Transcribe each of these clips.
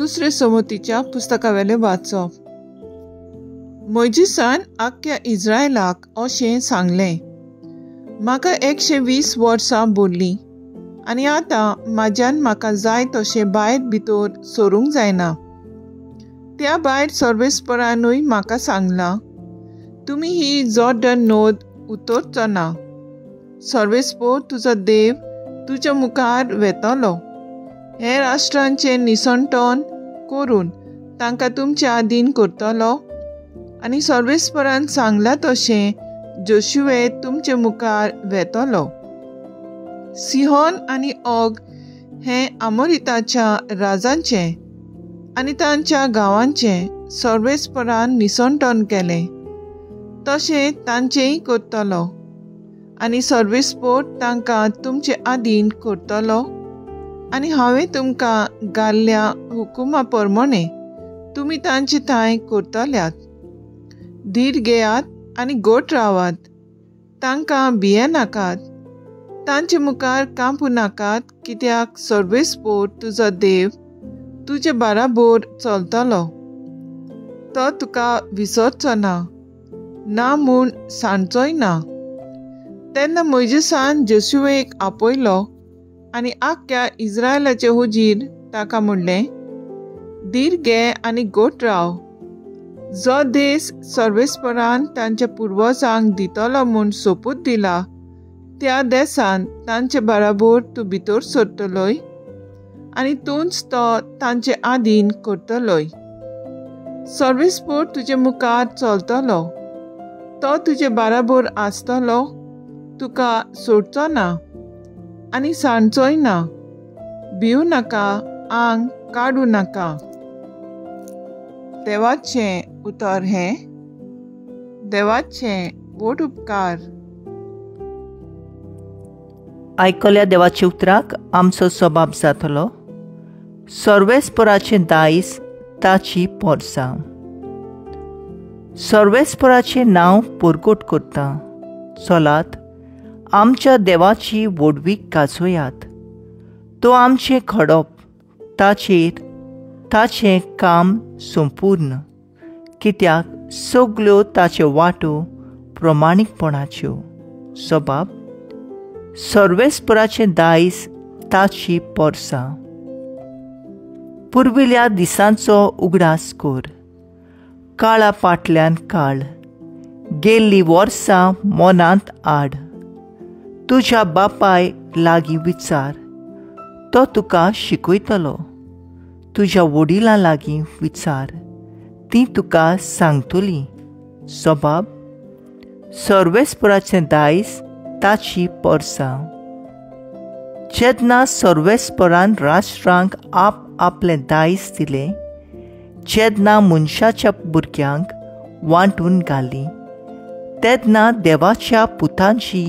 दुसरे समोतीच्या पुस्तकावेले वाचप. मोइजेसान आख्या इस्रायलाक अशें सांगलें, म्हाका 120 वर्सां बोल्लीं आनी आतां म्हाज्यान म्हाका जाय तशें भायर भितर सरूंक जायना. त्या भायर सर्वेस्परानूय म्हाका सांगलां, तुमी ही जॉर्डन नोद उतरचो ना. सर्वेस्पर तुजो देव तुज्या मुखार वेतलो. हे राष्ट्रांचे निसंतोन करून तांकां तुमच्या आदीन करतलो आनी सर्वेस्परान सांगलां तशें जोशुवे तुमचे मुखार वेतलो. सिहोन आनी ओग हे अमोरिताच्या राजांचे आनी तांच्या गांवांचे सर्वेस्परान निसंतोन केलें, तशें तांचेय करतलो आनी सर्वेस्पर तांकां तुमचे आदीन करतलो आनी हांवें तुमकां घाल्ल्या हुकुमा प्रमाणे तुमी तांचे थंय करतल्यात. धीर घेयात आनी गोठ रावात. तांकां भिये नाकात. तांचे मुखार कांपू नाकात, कित्याक सर्वेस्पर तुजो देव तुजे बाराबर चलतलो. तो तुका विसरचो ना, ना म्हूण सांडचोय ना. तेन्ना मोइजेसान जोशुवेक आपयलो आनी आख्या इस्रायलाचे हुजीर ताका म्हणलें, धीर घे आनी गोठ राव. जो देश सर्वेस्परान तांच्या पुर्वजांक दितलो म्हूण सोपूत दिला, त्या देशांत तांचे बाराबर तूं भितर सरतलोय आनी तूंच तो तांचे आदीन करतलोय. सर्वेस्पर तुजे मुखार चलतलो. तो तुजे बाराबर आसतलो. तुका सोडचो ना आनी सांडचोय ना. भिवू नाका, आंग काडू नाका. देवाचें उतर हें. देवाचें व्हड उपकार. आयकल्या देवाच्या उतराक आमचो सबाब जातलो. सर्वेस्पराचें दायज ताची पोरसां. सर्वेस्पराचें नांव परगट करता. चलात, आमच्या देवाची व्हडवीक गाजोयात. तो आमचें खडप, ताचेर ताचें काम संपूर्ण, कित्याक सगल्यो ताच्यो वाटो प्रमाणीकपणाच्यो. सबाब, सर्वेस्पराचें दायज ताची पोरसां. पुर्विल्या दिसांचो उगडास कर. काळा पाटल्यान काळ. गेल्लीं वर्सां मनांत हाड. तुज्या बापाय लागीं विचार, तो तुका शिकयतलो. तुज्या वडिलां लागीं विचार, तीं तुका सांगतलीं. सबाब, सर्वेस्पराचें दायज ताची पोरसां. जेन्ना सर्वेस्परान राष्ट्रांक आप आपलें दायज दिलें, जेन्ना मनशाच्या भुरग्यांक वांटून घालीं, तेन्ना देवाच्या पुतांची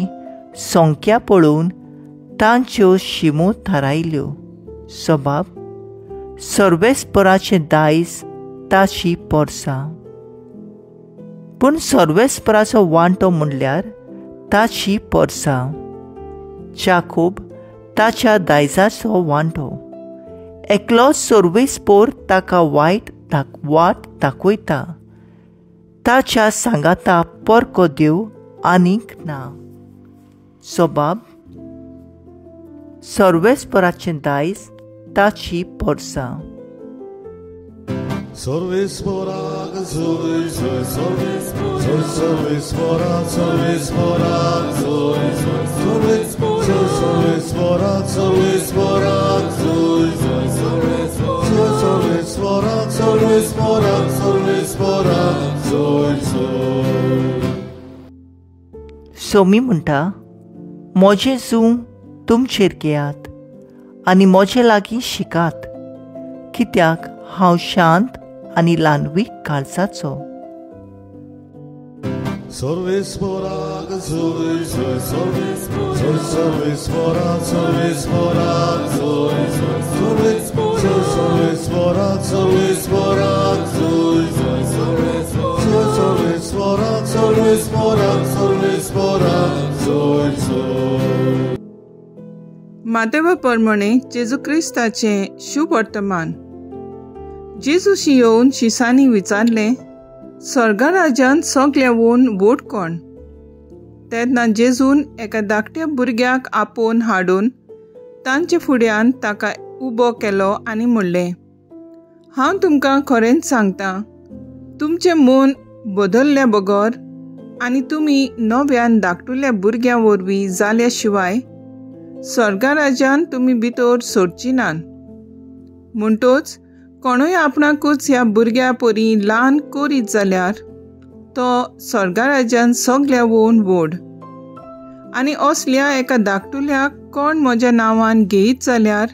संख्या पळोवन तांच्यो शिमो थारायल्यो. सबाब, सर्वेस्पराचें दायज ताची पोरसां. पूण सर्वेस्पराचो वांटो म्हणल्यार ताची पोरसां. जाकोब ताच्या दायजाचो वांटो. एकलो सर्वेस्पर ताका वाट दाखयता. ताच्या सांगाता परको देव आनीक ना. सबाब, सर्वेस्पराचें दायज ताची पोरसां. सर्वेस्पराक जोय जोय सर्वेस्पराक जोय सर्वेस्पराक जोय जोय सर्वेस्पराक जोय सर्वेस्पराक जोय जोय. सोमी म्हणटा, म्हजें जूं तुमचेर घेयात आनी म्हजे लागीं शिकात, कित्याक हांव शांत आनी ल्हानवीक काळजाचो. सर्वेस्पराक जोय जोय सर्वेस्पराक जोय सर्वेस्पराक जोय जोय. मातेवा प्रमाणे जेजू क्रिस्ताचें शुभ वर्तमान. जेजूशी येवन शिसांनी विचारलें, स्वर्गा राज्यांत सगळ्यावून व्हड कोण? तेन्ना जेजून एका धाकट्या भुरग्याक आपोवन हाडून तांचे फुड्यान ताका उबो केलो आनी म्हणलें, हांव तुमकां खरेंच सांगतां, तुमचें मन बदल्ल्या बगर आनी तुमी नव्यान धाकटुल्या भुरग्या वरवीं जाल्या शिवाय स्वर्गा राज्यांत तुमी भितर सरची नात. म्हणटच कोणूय आपणाकूच ह्या भुरग्या परी ल्हान करीत जाल्यार तो स्वर्गा राज्यांत सगळ्यावून व्हड. आनी असल्या एका धाकटुल्याक कोण म्हज्या नांवान घेयत जाल्यार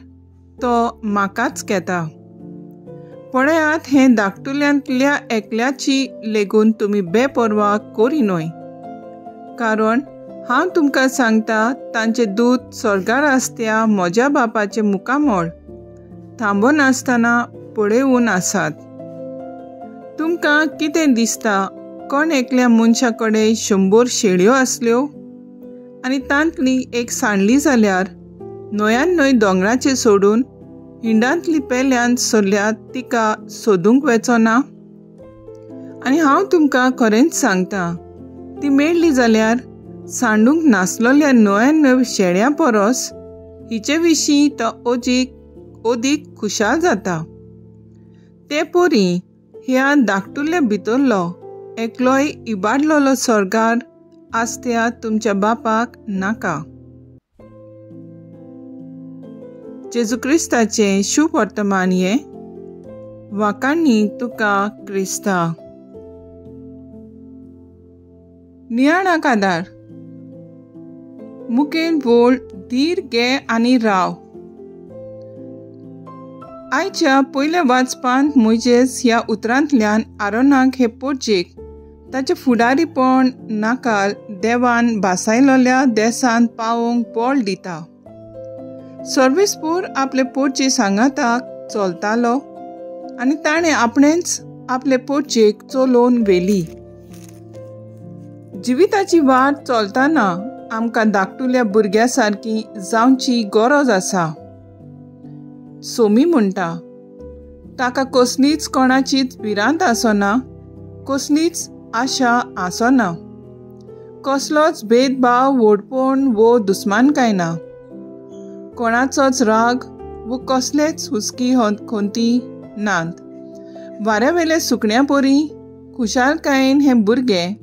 तो म्हाकाच घेता. पळयात, हें धाकटुल्यांतल्या एकल्याची लेगून तुमी बेपरवा करी न्हय. कारण हांव तुमकां सांगता, तांचे दूत स्वर्गार आसत्या म्हज्या बापाचे मुखामळ थांबून आसतना पळेवून आसात. तुमकां कितें दिसता, कोण एकल्या मनशा कडेन 100 शेळयो आसल्यो आनी तांतली एक सांडली जाल्यार न्हंयान न्हय दोंगराचेर सोडून हिंडांतली पेल्यान सरल्यात तिका सोदूंक वेचो ना? आनी हांव तुमकां खरेंच सांगता, ती मेळ्ळी जाल्यार सांडूंक नासलोल्या न्हंयान न्हय शेळ्या परस हिचे विशीं तो अदीक खुशाल जाता. ते परी ह्या धाकटुल्या भितरलो एकलोय इबाडलोलो स्वर्गार आसत्या तुमच्या बापाक नाका. जेजू क्रिस्ताचें शुभ वर्तमान हे वाकांनी तुका क्रिस्ता. नियाळाक आदार. मुखेल बोल धीर घे आनी राव. आयच्या पयल्या वाचपांत मोइजेस ह्या उतरांतल्यान आरोनाक हे पोरचेक ताचे फुडारीपण नाकाल देवान भासायलोल्या देसांत पावोवंक बोल दिता. सर्वेस्पूर आपले पोरचे सांगाताक चलतालो आनी ताणें आपणेच आपले पोरचेक चलोवन व्हेली. जिविताची वाट चलतना आमकां धाकटुल्या भुरग्या सारकी जावची गरज आसा. सोमी म्हणटा, ताका कसलीच कोणाचीच भिरांत आसना, कसलीच आशा आसना, कसलोच भेदभाव व्हडपण वो दुस्मानकाय ना, कोणाचोच राग वो कसलेच हुस्की खोंती नात. वाऱ्यावेले सुकण्या परी खुशालकायेन हें भुरगें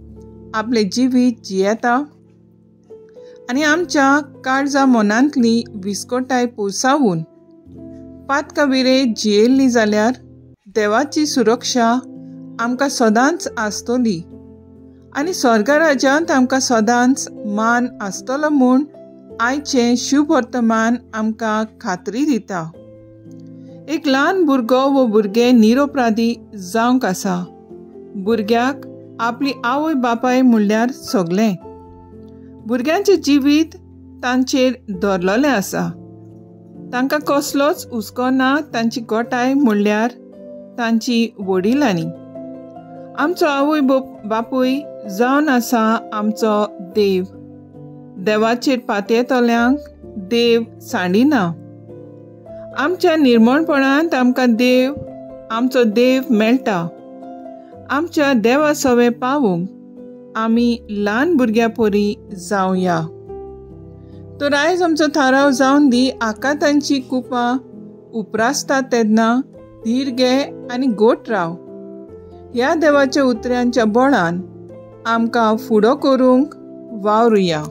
आपले जिवीत जियेता आनी आमच्या काळजा मनांतली विस्कोटाय पुरसावून पातकाविरे जियेल्ली जाल्यार देवाची सुरक्षा आमकां सदांच आसतली आनी स्वर्गा राज्यांत आमकां सदांच मान आसतलो म्हूण आयचें शुभ वर्तमान आमकां खात्री दिता. एक ल्हान भुरगो वो भुरगे निरोपराधी जावंक आसा. भुरग्याक आपली आवय बापाय म्हणल्यार सगलें. भुरग्यांचें जिवीत तांचेर धरलेलें आसा. तांकां कसलोच हुस्को ना. तांची गोठाय म्हणल्यार तांची वडिलांनी. आमचो आवय बापूय जावन आसा आमचो देव. देवाचेर पातयेतल्यांक देव सांडिना. आमच्या निर्मळपणांत आमकां देव, आमचो देव मेळटा. आमच्या देवा सवे पावूंक आमी ल्हान भुरग्या परी जावया. तर आयज आमचो थाराव जावन दी आकातांची कुपां उपरासता तेन्ना धीर घे आनी गोट राव. ह्या देवाच्या उतरांच्या बळान आमकां फुडो करूंक वावरुया.